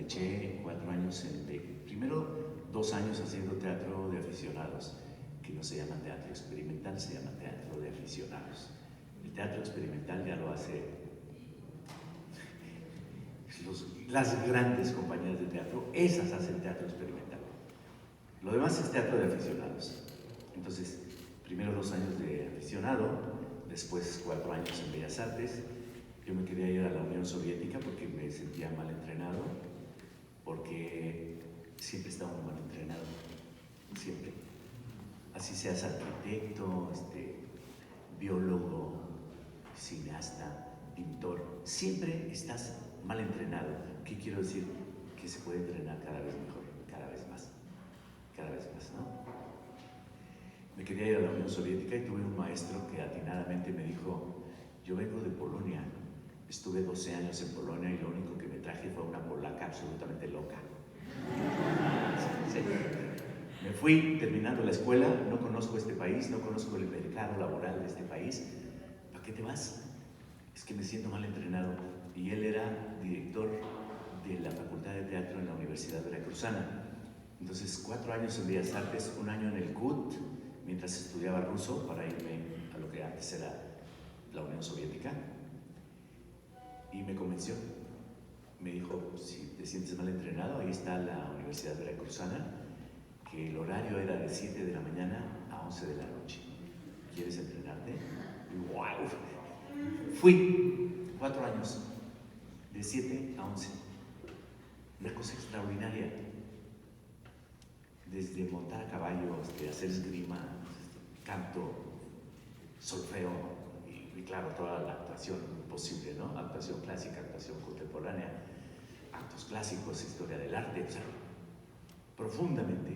eché 4 años primero 2 años haciendo teatro de aficionados, que no se llama teatro experimental, se llama teatro de aficionados. El teatro experimental ya lo hace las grandes compañías de teatro, esas hacen teatro experimental. Lo demás es teatro de aficionados. Entonces, primero 2 años de aficionado, después 4 años en Bellas Artes. Yo me quería ir a la Unión Soviética porque me sentía mal entrenado, porque siempre estaba mal entrenado, siempre. Así seas arquitecto, biólogo, cineasta, pintor, siempre estás mal entrenado. ¿Qué quiero decir? Que se puede entrenar cada vez mejor, cada vez más, ¿no? Me quería ir a la Unión Soviética y tuve un maestro que atinadamente me dijo: yo vengo de Polonia, estuve 12 años en Polonia y lo único que me traje fue una polaca absolutamente loca. Sí. Me fui terminando la escuela, no conozco este país, no conozco el mercado laboral de este país. ¿Para qué te vas? Es que me siento mal entrenado. Y él era director de la Facultad de Teatro en la Universidad Veracruzana. Entonces, 4 años en Bellas Artes, 1 año en el CUT, mientras estudiaba ruso para irme a lo que antes era la Unión Soviética. Y me convenció. Me dijo: si te sientes mal entrenado, ahí está la Universidad Veracruzana, que el horario era de 7 de la mañana a 11 de la noche. ¿Quieres entrenarte? Y ¡wow! Fui 4 años, de 7 a 11. Una cosa extraordinaria. Desde montar a caballo, hacer esgrima, canto, solfeo y claro, toda la actuación posible, ¿no? Actuación clásica, actuación contemporánea, actos clásicos, historia del arte, o sea, profundamente.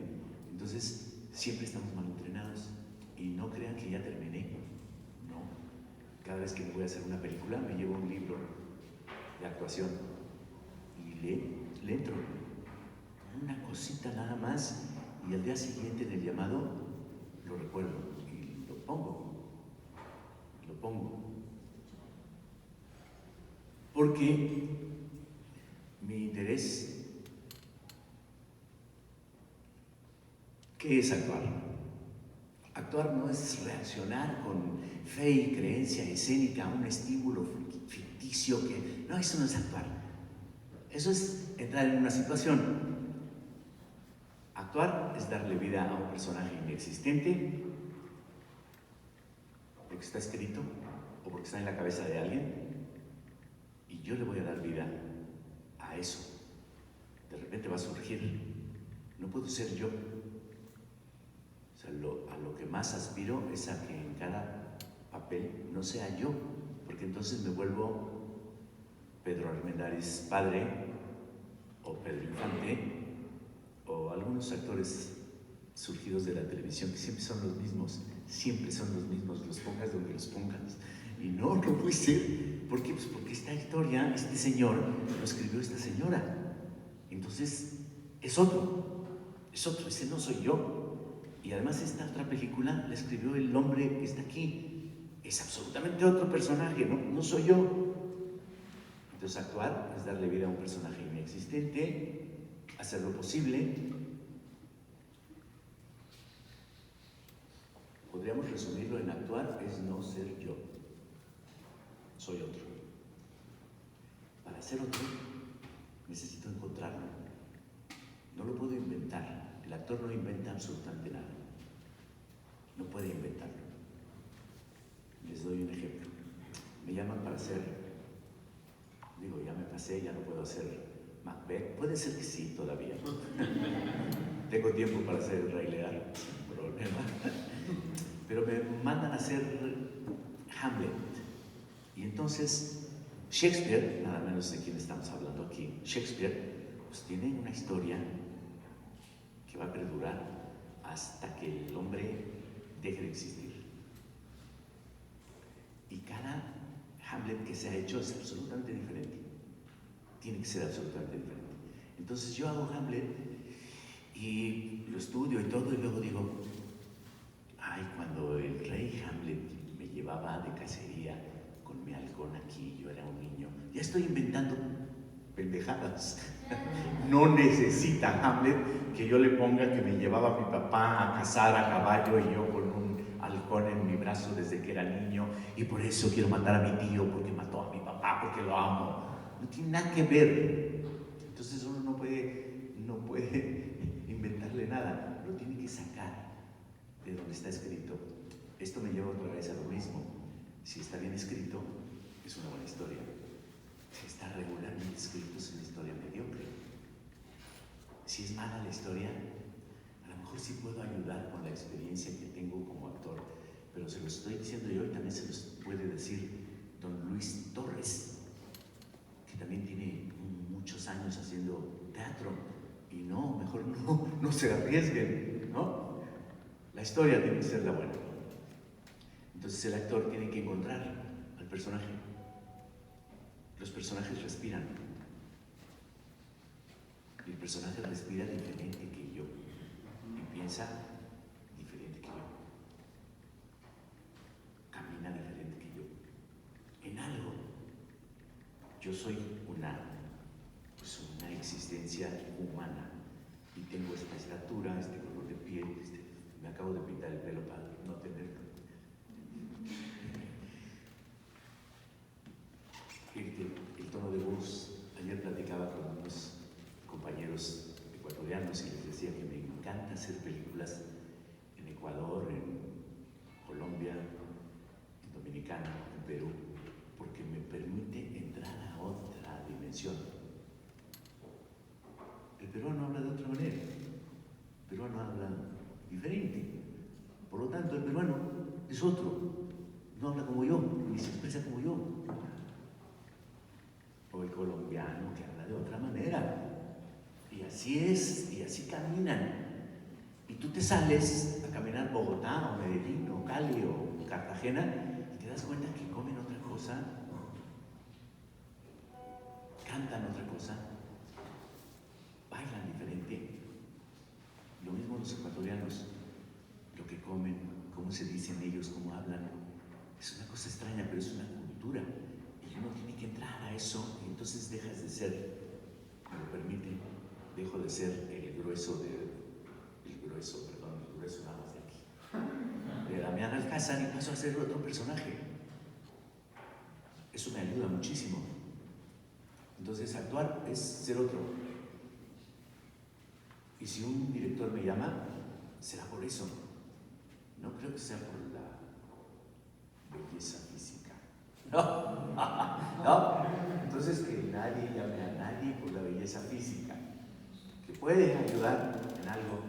Entonces, siempre estamos mal entrenados y no crean que ya terminé, ¿no? Cada vez que me voy a hacer una película, me llevo un libro de actuación y le entro una cosita nada más y al día siguiente en el llamado lo recuerdo y lo pongo. Porque mi interés, ¿qué es actuar? Actuar no es reaccionar con fe y creencia escénica a un estímulo ficticio que... No, eso no es actuar. Eso es entrar en una situación. Actuar es darle vida a un personaje inexistente porque está escrito o porque está en la cabeza de alguien y yo le voy a dar vida a eso. De repente va a surgir. No puedo ser yo. O sea, a lo que más aspiro es a que en cada papel no sea yo, porque entonces me vuelvo Pedro Armendáriz padre o Pedro Infante o algunos actores surgidos de la televisión que siempre son los mismos, los pongas donde los pongas. Y no puede ser. ¿Por qué? Pues porque esta historia, este señor, lo escribió esta señora. Entonces, es otro, ese no soy yo. Y además esta otra película la escribió el hombre que está aquí. Es absolutamente otro personaje, no soy yo. Entonces actuar es darle vida a un personaje inexistente, hacer lo posible. Podríamos resumirlo en actuar es no ser yo, soy otro. Para ser otro necesito encontrarlo, no lo puedo inventar. El actor no inventa absolutamente nada, no puede inventarlo. Les doy un ejemplo. Me llaman para hacer, ya me pasé, ya no puedo hacer Macbeth. Puede ser que sí, todavía. Tengo tiempo para hacer el Rey Lear, sin problema. Pero me mandan a hacer Hamlet. Y entonces Shakespeare, nada menos de quién estamos hablando aquí, Shakespeare, pues tiene una historia que va a perdurar hasta que el hombre deje de existir. Y cada Hamlet que se ha hecho es absolutamente diferente. Tiene que ser absolutamente diferente. Entonces yo hago Hamlet y lo estudio y todo, y luego digo, cuando el rey Hamlet me llevaba de cacería con mi halcón aquí, yo era un niño, ya estoy inventando pendejadas. No necesita Hamlet que yo le ponga que me llevaba a mi papá a cazar a caballo y yo con un halcón en mi brazo desde que era niño y por eso quiero matar a mi tío porque mató a mi papá, porque lo amo. No tiene nada que ver. Entonces uno no puede inventarle nada, lo tiene que sacar de donde está escrito. Esto me lleva otra vez a lo mismo. Si está bien escrito, es una buena historia. Si está regularmente escrito, es una historia mediocre. Si es mala la historia, a lo mejor sí puedo ayudar con la experiencia que tengo como actor, pero se lo estoy diciendo yo y también se los puede decir don Luis Torres, que también tiene muchos años haciendo teatro, y no, mejor no se arriesguen, ¿no? La historia tiene que ser la buena. Entonces el actor tiene que encontrar al personaje. Los personajes respiran. Y el personaje respira diferente que yo. Y piensa diferente que yo. Camina diferente que yo. En algo. Yo soy una existencia humana. Y tengo esta estatura, este color de piel, me acabo de pintar el pelo para no tenerlo. El tono de voz. Ayer platicaba con unos compañeros ecuatorianos y les decía que me encanta hacer películas en Ecuador, en Colombia, en Dominicana, en Perú, porque me permite entrar a otra dimensión. El peruano habla de otra manera, el peruano habla diferente, por lo tanto el peruano es otro, no habla como yo, ni se expresa como yo. O el colombiano que habla de otra manera. Y así es, y así caminan. Y tú te sales a caminar Bogotá, o Medellín, o Cali, o Cartagena, y te das cuenta que comen otra cosa, cantan otra cosa, bailan diferente. Lo mismo los ecuatorianos, lo que comen, cómo se dicen ellos, cómo hablan. Es una cosa extraña, pero es una cultura. Y uno tiene que entrar a eso, y entonces dejas de ser, me lo permite, dejo de ser el grueso nada más de aquí, de Damián Alcázar, y paso a ser otro personaje. Eso me ayuda muchísimo. Entonces actuar es ser otro. Y si un director me llama, será por eso. No creo que sea por la belleza física. No. Entonces que nadie llame a nadie por la belleza física, que puede ayudar en algo,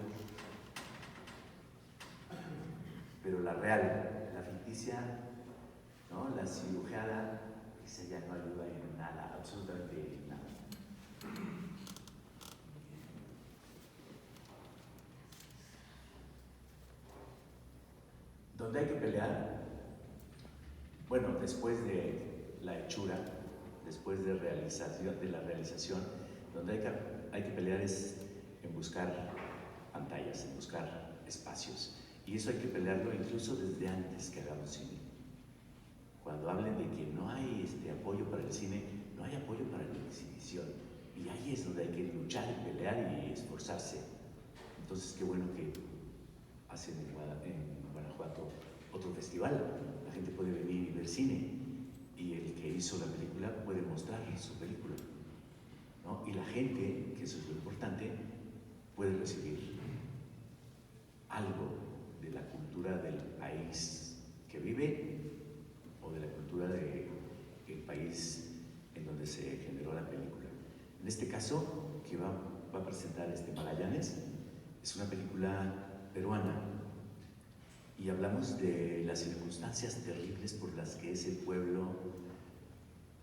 pero la real, la ficticia, ¿no? La cirujaada, esa ya no ayuda en nada, absolutamente en nada. ¿Dónde hay que pelear? Bueno, después de la hechura, después de la realización, donde hay que pelear es en buscar pantallas, en buscar espacios. Y eso hay que pelearlo incluso desde antes que hagamos cine. Cuando hablen de que no hay apoyo para el cine, no hay apoyo para la exhibición. Y ahí es donde hay que luchar y pelear y esforzarse. Entonces, qué bueno que hacen en Guanajuato otro festival. La gente puede venir y ver cine. Y el que hizo la película puede mostrar su película, ¿no? Y la gente, que eso es lo importante, puede recibir algo de la cultura del país que vive o de la cultura del país en donde se generó la película. En este caso, que va a presentar Magallanes, es una película peruana y hablamos de las circunstancias terribles por las que ese pueblo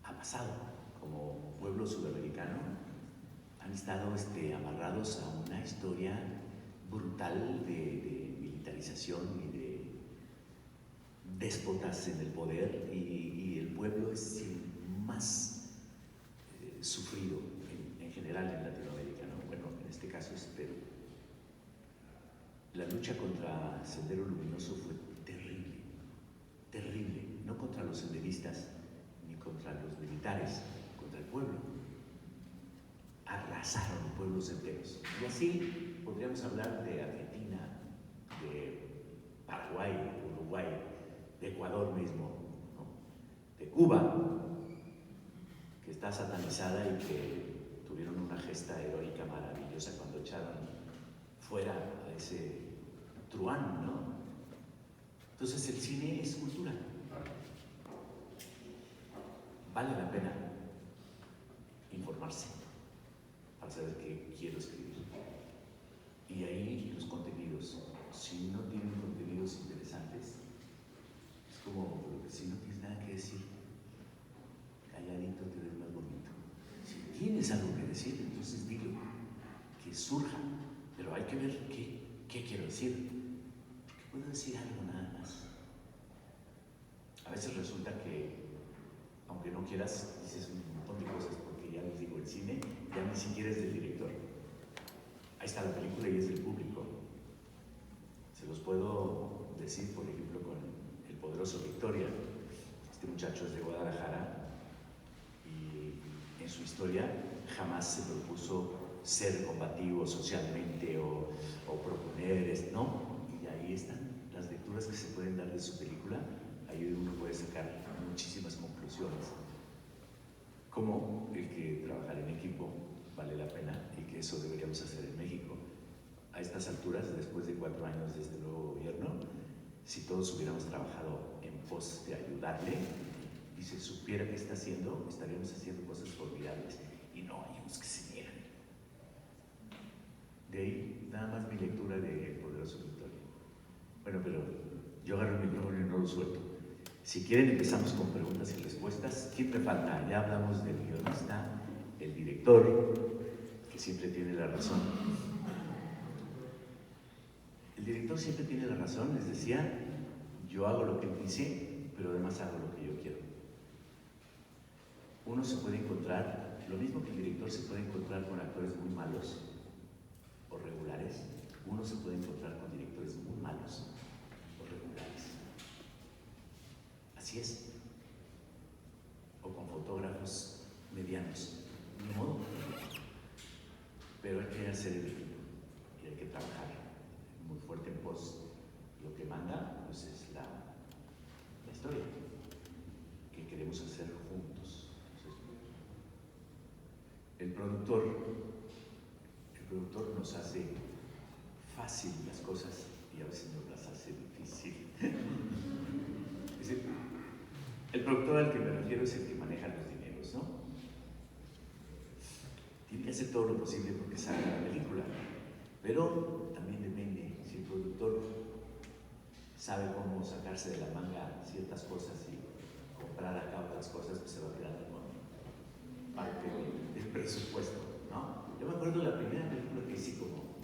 ha pasado. Como pueblo sudamericano han estado amarrados a una historia brutal de militarización y de déspotas en el poder, y el pueblo es el más sufrido en general en Latinoamérica, ¿no? Bueno, en este caso es Perú. La lucha contra Sendero Luminoso fue terrible, terrible, no contra los senderistas ni contra los militares, contra el pueblo. arrasaron pueblos enteros. Y así podríamos hablar de Argentina, de Paraguay, de Uruguay, de Ecuador mismo, ¿no? De Cuba, que está satanizada y que tuvieron una gesta heroica maravillosa cuando echaron fuera a ese truán, ¿no? Entonces el cine es cultura. Vale la pena informarse para saber qué quiero escribir. Y ahí los contenidos. Si no tienen contenidos interesantes, es como si no tienes nada que decir, calladito te ves más bonito. Si tienes algo que decir, entonces dilo, que surja. Pero hay que ver qué quiero decir. Porque puedo decir algo nada más. A veces resulta que, aunque no quieras, dices un montón de cosas, porque ya les digo, el cine ya ni siquiera es del director. Ahí está la película y es del público. Se los puedo decir, por ejemplo, con El Poderoso Victoria. Este muchacho es de Guadalajara y en su historia jamás se propuso ser combativo socialmente o proponer, ¿no? Y ahí están las lecturas que se pueden dar de su película. Ahí uno puede sacar muchísimas conclusiones. Como el que trabajar en equipo vale la pena y que eso deberíamos hacer en México. A estas alturas, después de 4 años de este nuevo gobierno, si todos hubiéramos trabajado en pos de ayudarle y se supiera qué está haciendo, estaríamos haciendo cosas formidables. Y no, hay unos que se niegan. De ahí, nada más mi lectura de El Poderoso Victoria. Bueno, pero yo agarro el micrófono y no lo suelto. Si quieren, empezamos con preguntas y respuestas. ¿Quién me falta? Ya hablamos del guionista, el director, que siempre tiene la razón. El director siempre tiene la razón, les decía, yo hago lo que él dice, pero además hago lo que yo quiero. Uno se puede encontrar, lo mismo que el director se puede encontrar con actores muy malos o regulares, uno se puede encontrar con directores muy malos o regulares. Así es. O con fotógrafos medianos. Ni modo. Pero hay que hacer el equipo y hay que trabajar muy fuerte en pos. Lo que manda, pues, es la historia que queremos hacer juntos. El productor nos hace fácil las cosas y a veces nos las hace difícil. Es decir, el productor al que me refiero es el que maneja los dineros, ¿no? Tiene que hacer todo lo posible porque salga la película, pero también depende. Si el productor sabe cómo sacarse de la manga ciertas cosas y comprar acá otras cosas, pues se va quedando con parte del presupuesto, ¿no? Yo me acuerdo la primera película que hice como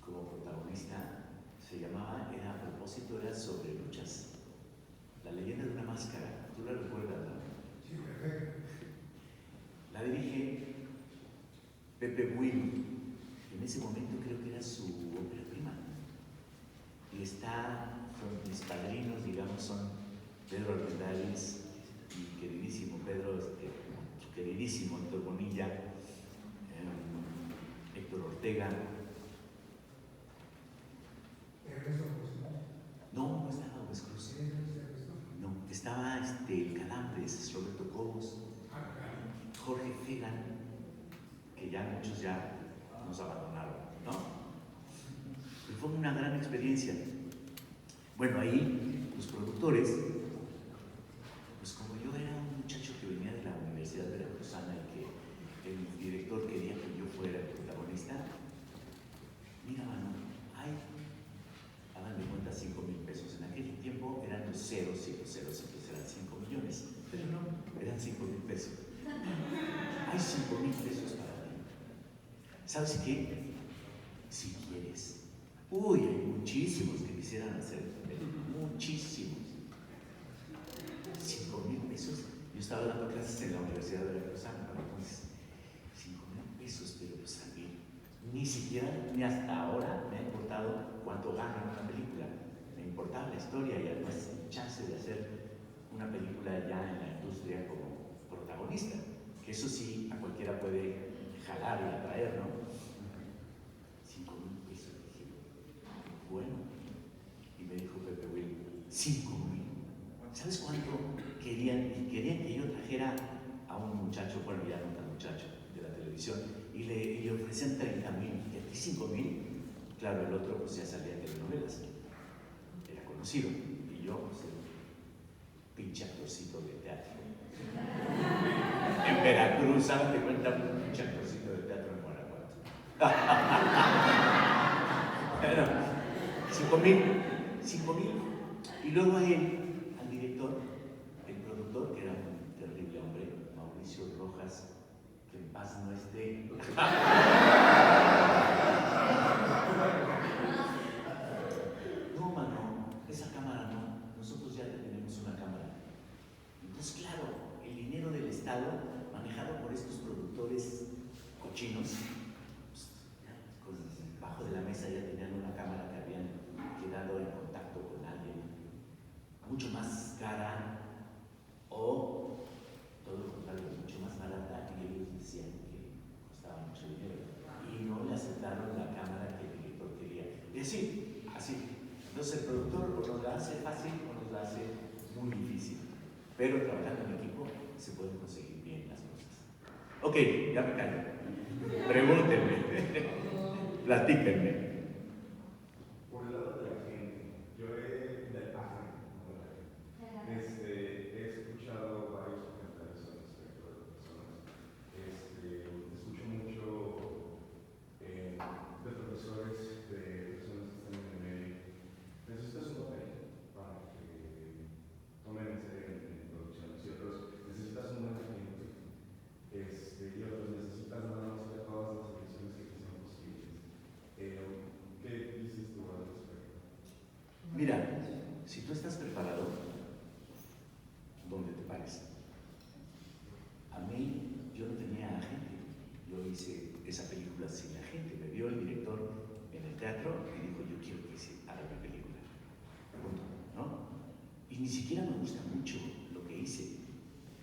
protagonista, se llamaba, a propósito, era sobre luchas. La leyenda de una máscara, ¿tú la recuerdas, no? Sí, perfecto. La dirige Pepe Buil. En ese momento creo que era su ópera prima. Y mis padrinos, digamos, son Pedro Armendáriz y queridísimo Pedro, su queridísimo Héctor Bonilla, Héctor Ortega. Ernesto Cruz. No estaba Wes Cruz. No, estaba Calambres, Roberto Cobos, Jorge Fegan, que ya muchos ya nos abandonaron, ¿no? Pero fue una gran experiencia. Bueno, ahí los productores, pues como yo era un muchacho que venía de la Universidad Veracruzana y que el director quería que yo fuera el protagonista, mira, mano, hagan de cuenta 5,000 pesos. En aquel tiempo eran los ceros y los ceros, entonces eran 5 millones, pero no, eran 5,000 pesos. Hay 5,000 pesos para ti. ¿Sabes qué? Si quieres. Uy, hay muchísimos que quisieran hacer, muchísimos. 5,000 pesos. Yo estaba dando clases en la Universidad de Veracruzana, entonces 5,000 pesos, pero pues a mí ni siquiera, ni hasta ahora me ha importado cuánto gana una película. Me importaba la historia y además chance de hacer una película ya en la industria como protagonista, que eso sí, a cualquiera puede jalar y atraer, ¿no? 5,000 pesos. Dije, bueno. Y me dijo Pepe Will, 5,000. ¿Sabes cuánto querían? Y querían que yo trajera a un muchacho, bueno, ya no tan muchacho, de la televisión, y le ofrecían 30,000. ¿Y a ti 5,000? Claro, el otro pues ya salía en telenovelas, era conocido. Y yo, pues, el pinche actorcito de teatro. En Veracruz, ¿sabes? Te cuenta un pinche actorcito de teatro en Guanajuato. Bueno, 5,000. Y luego a él, al director, el productor, que era un terrible hombre, Mauricio Rojas, que en paz no esté. No, mano, esa cámara no. Nosotros ya tenemos una cámara. Entonces, claro, el dinero del Estado, manejado por estos productores cochinos, pues, bajo de la mesa ya tenían una cámara que habían quedado en contacto con alguien mucho más cara o todo lo contrario, mucho más barata, y ellos decían que costaba mucho dinero y no le aceptaron la cámara que el director quería. Y así. Entonces el productor o nos la hace fácil o nos la hace muy difícil, pero trabajando en equipo se pueden conseguir bien las cosas. Ok, ya me callo. Pregúntenme, platíquenme. Por el lado de la gente, yo he escuchado varios comentarios al respecto de personas. Escucho mucho de profesores, de personas que están en el medio. Necesitas un papel para que tomen en serio en producciones, y otros necesitas un buen agente, y otros necesitas nada más que todas las elecciones que te sean posibles. ¿Qué dices tú al respecto? Mira, si tú estás preparado, ¿dónde te pares? A mí, yo no tenía agente. Yo hice esa película sin agente. Me vio el director en el teatro y dijo, yo quiero que se haga mi película. Punto, ¿no? Y ni siquiera me gusta mucho lo que hice.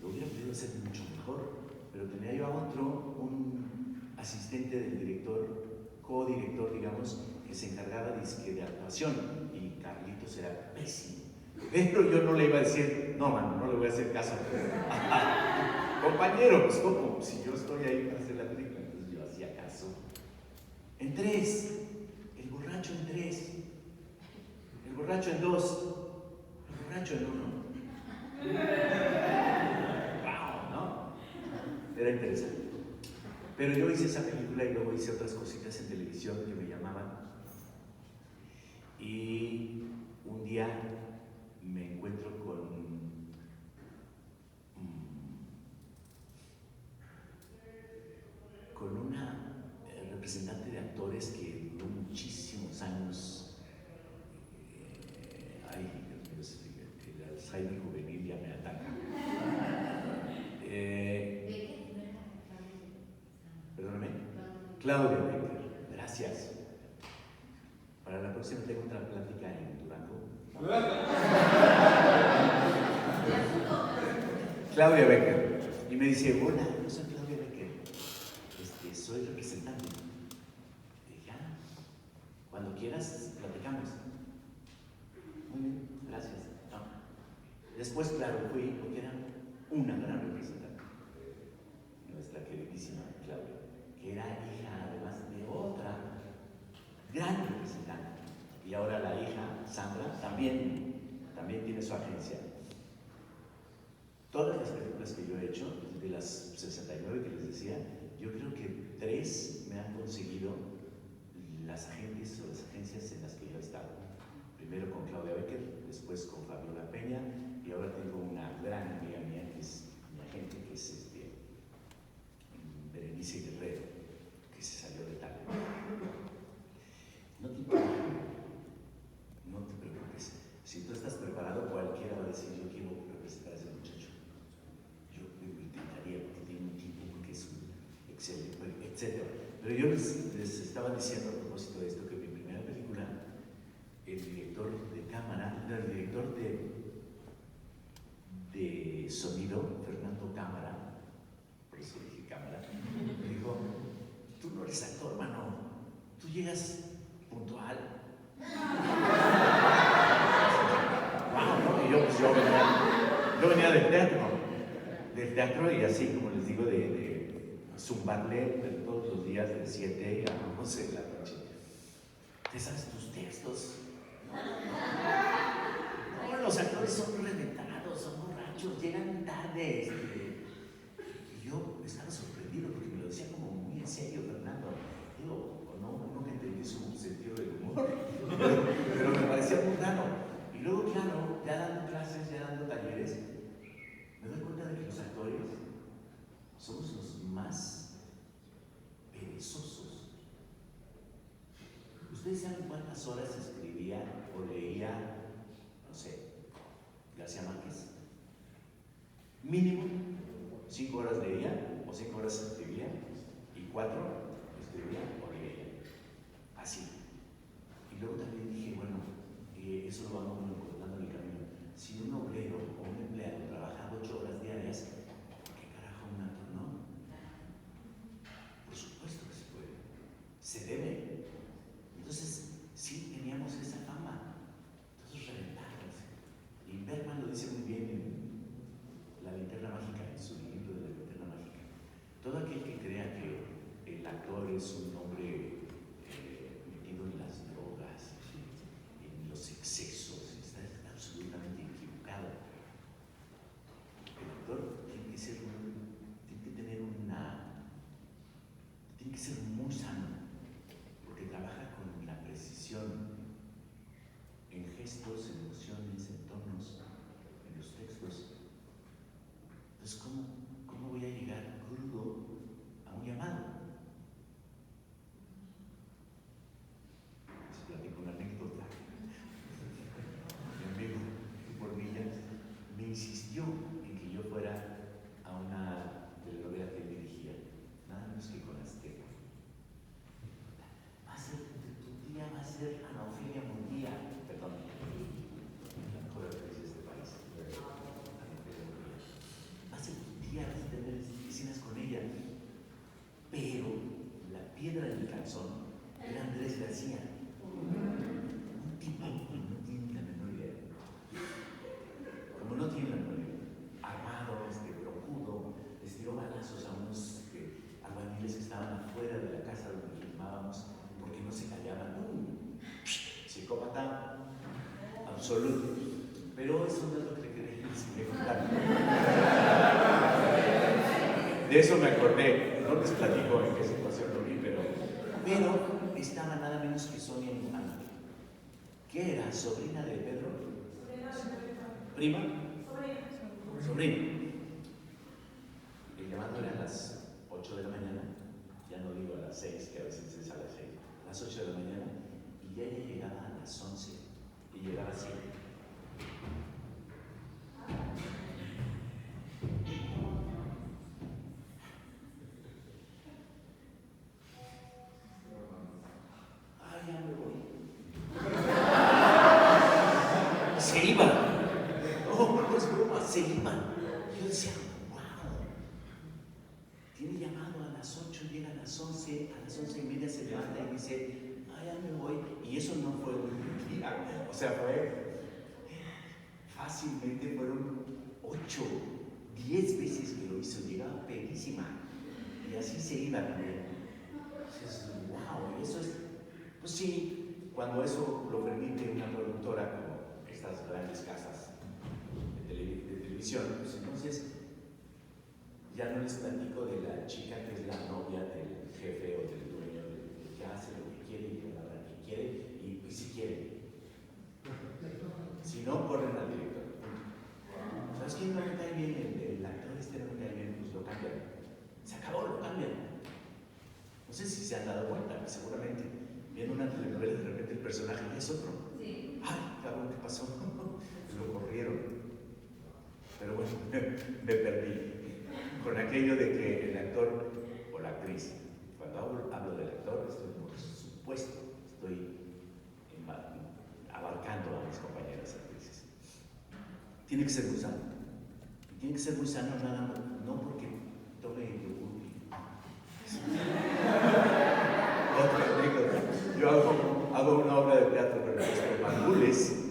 Lo hubiera podido hacer mucho mejor, pero tenía yo a otro, un asistente del director, co-director, digamos, que se encargaba de actuación, y Carlitos era pésimo. Pero yo no le iba a decir, no, mano, no le voy a hacer caso. Compañero, pues ¿cómo? Si yo estoy ahí para hacer la película. Entonces yo hacía caso. En 3, el borracho en 3, el borracho en 2, el borracho en 1. ¡Wow! ¿No? Era interesante. Pero yo hice esa película y luego hice otras cositas en televisión que me llamaban. Y un día me encuentro con una representante de actores que duró muchísimos años. El Alzheimer juvenil ya me ataca. Perdóname. Claudia Becker, gracias. Para la próxima tengo otra plática en Durango. Claudia Becker. Y me dice, hola, yo soy Claudia Becker. Soy representante. Y dije, cuando quieras, platicamos. Muy bien, gracias. No. Después, claro, fui porque era una gran representante. Nuestra queridísima Claudia, que era hija además de otra gran representante. Y ahora la hija, Sandra, también tiene su agencia. Todas las películas que yo he hecho, de las 69 que les decía, yo creo que 3 me han conseguido las agentes o las agencias en las que yo he estado. Primero con Claudia Becker, después con Fabiola Peña, y ahora tengo una gran amiga mía que es mi agente, que es Berenice Guerrero, que se salió de tal. No te preocupes. Si tú estás preparado, cualquiera va a decir, yo quiero representar a ese muchacho. Yo lo intentaría porque tiene un tipo que es un excelente, etc. Pero yo les estaba diciendo a propósito de esto que mi primera película, el director de cámara, el director de sonido, Fernando Cámara, por eso dije cámara, me dijo, llegas puntual. Wow, ¿no? Y yo venía del teatro y así como les digo, de zumbarle todos los días de 7 a 11 de la noche. ¿Te sabes tus textos? No, los actores son reventados, son borrachos, llegan tarde. Y yo estaba sorprendido porque me lo decía como muy en serio, Fernando. Digo, nunca entendí su sentido del humor, pero me parecía muy raro. Y luego, claro, ya dando clases, ya dando talleres, me doy cuenta de que los actores somos los más perezosos. ¿Ustedes saben cuántas horas escribía o leía, no sé, García Márquez? Mínimo 5 horas leía o 5 horas escribía y 4 escribía o leía. Así. Y luego también dije, bueno, eso lo vamos encontrando en el camino. Si un obrero o un empleado trabaja 8 horas diarias, ¿qué carajo un actor no? Por supuesto que se puede. Se debe. Entonces, sí teníamos esa fama, todos reventados. Y Bergman lo dice muy bien en La Linterna Mágica, en su libro de La Linterna Mágica. Todo aquel que crea que el actor es un hombre metido en las drogas, en los excesos, está absolutamente equivocado. El actor tiene que ser muy sano, porque trabaja con la precisión en gestos, en emociones, en tonos, en los textos. Entonces, ¿cómo voy a llegar crudo a un llamado? Les platico una anécdota. Mi amigo Bornilla me insistió en que yo fuera a una telenovela que él dirigía, nada menos que con Azteca. Tu tía va a ser Ana Ofelia Mundía, perdón, la mejor actriz de este país. Va a ser tu tía, vas a tener escenas con ella. Pero la piedra del calzón era Andrés García, un tipo que no tiene la menor idea. Como no tiene la menor idea, armado, brocudo, les tiró balazos a unos albañiles que estaban afuera de la casa donde filmábamos porque no se callaban. Psicópata absoluto. Pero eso no es lo que quería contar. De eso me acordé. No les platico en qué situación lo vi, pero estaba nada menos que Sonia Luján, que era sobrina de Pedro. ¿Prima? Sobrina. El llamado era a las 8 de la mañana, ya no digo a las 6, que a veces es a las 6, a las 8 de la mañana, y ella llegaba a las 11, y llegaba así. Ay, ya me voy. Se iba. No es broma, se iba. Yo decía, wow. Tiene llamado a las 8, llega a las 11, a las 11:30 se levanta y dice, ay, ya me voy. Y eso no fue un día, o sea, fácilmente fueron 8, 10 veces que lo hizo, llegaba pedísima. Y así se iba también. Entonces, wow, eso es, pues sí, cuando eso lo permite una productora como estas grandes casas de televisión, pues entonces ya no les platico de la chica que es la novia del jefe o del dueño, que hace lo que quiere y la hora que quiere, y si quiere. Si no, corren al director. ¿Sabes quién no me cae bien? El actor este no me cae bien, pues lo cambian. Se acabó, lo cambian. No sé si se han dado cuenta, seguramente. Viene una telenovela y de repente el personaje es otro. Sí. Ay, cabrón, ¿qué pasó? Lo corrieron. Pero bueno, me perdí con aquello de que el actor o la actriz, cuando hablo del actor, estoy por supuesto, estoy abarcando a mis compañeras actrices. Tiene que ser muy sano. Tiene que ser muy sano, no porque tome yogur. Otra anécdota. teatro con el maestro Margules,